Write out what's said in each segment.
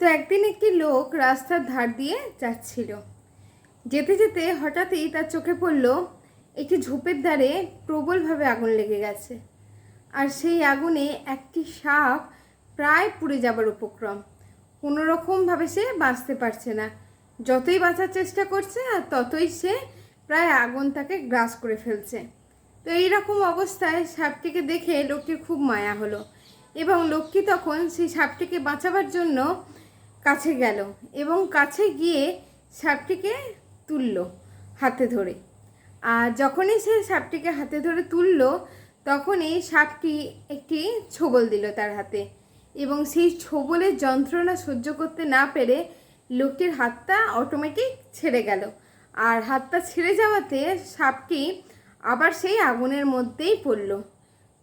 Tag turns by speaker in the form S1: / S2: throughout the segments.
S1: তো একদিন একটি লোক রাস্তার ধার দিয়ে যাচ্ছিল। যেতে যেতে হঠাৎই তার চোখে পড়ল একটি ঝোপের ধারে প্রবলভাবে আগুন লেগে গেছে, আর সেই আগুনে একটি সাপ প্রায় পুড়ে যাবার উপক্রম। কোনো রকমভাবে সে বাঁচতে পারছে না। যতই বাঁচার চেষ্টা করছে আর ততই সে প্রায় আগুন তাকে গ্রাস করে ফেলছে। তো এইরকম অবস্থায় সাপটিকে দেখে লোকটির খুব মায়া হলো এবং লোকটি তখন সেই সাপটিকে বাঁচাবার জন্য কাছে গেল এবং কাছে গিয়ে সাপটিকে তুলল হাতে ধরে। আর যখনই সে সাপটিকে হাতে ধরে তুলল তখনই সাপটি একটি ছোবল দিল তার হাতে, এবং সেই ছোবলের যন্ত্রণা সহ্য করতে না পেরে লোকটির হাতটা অটোমেটিক ছেড়ে গেল। আর হাতটা ছেড়ে যাওয়াতে সাপটি আবার সেই আগুনের মধ্যেই পড়ল।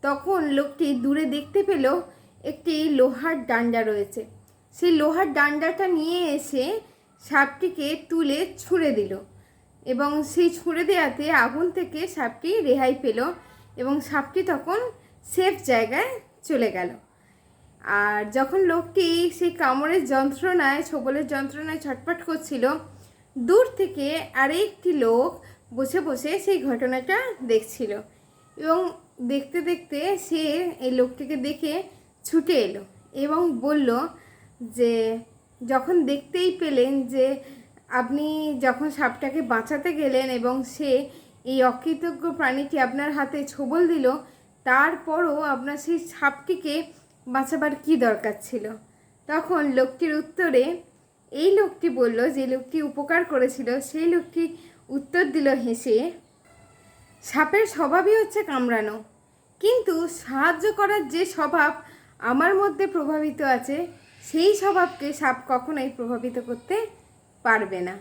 S1: তখন লোকটি দূরে দেখতে পেল একটি লোহার ডান্ডা রয়েছে। সেই লোহার ডান্ডাটা নিয়ে এসে সাপটিকে তুলে ছুঁড়ে দিল, এবং সেই ছুঁড়ে দেওয়াতে আগুন থেকে সাপটি রেহাই পেল এবং সাপটি তখন সেফ জায়গায় চলে গেল। আর যখন লোকটি সেই কামড়ের যন্ত্রণায়, ছোবলের যন্ত্রণায় ছটফট করছিল, দূর থেকে আরেকটি লোক বসে বসে সেই ঘটনাটা দেখছিল, এবং দেখতে দেখতে সে এই লোকটিকে দেখে ছুটে এলো এবং বলল যে যখন দেখতেই পেলেন যে আপনি যখন সাপটাকে বাঁচাতে গেলেন এবং সে এই অকৃতজ্ঞ প্রাণীটি আপনার হাতে ছোবল দিল, তারপরও আপনার সেই সাপটিকে বাঁচাবার কি দরকার ছিল? তখন লোকটির উত্তরে এই লোকটি বলল, যে লোকটি উপকার করেছিল সেই লোকটি উত্তর দিল হেসে, সাপের স্বভাবই হচ্ছে কামড়ানো, কিন্তু সাহায্য করার যে স্বভাব আমার মধ্যে প্রভাবিত আছে সেই স্বভাবকে সাপ কখনোই প্রভাবিত করতে পারবে না।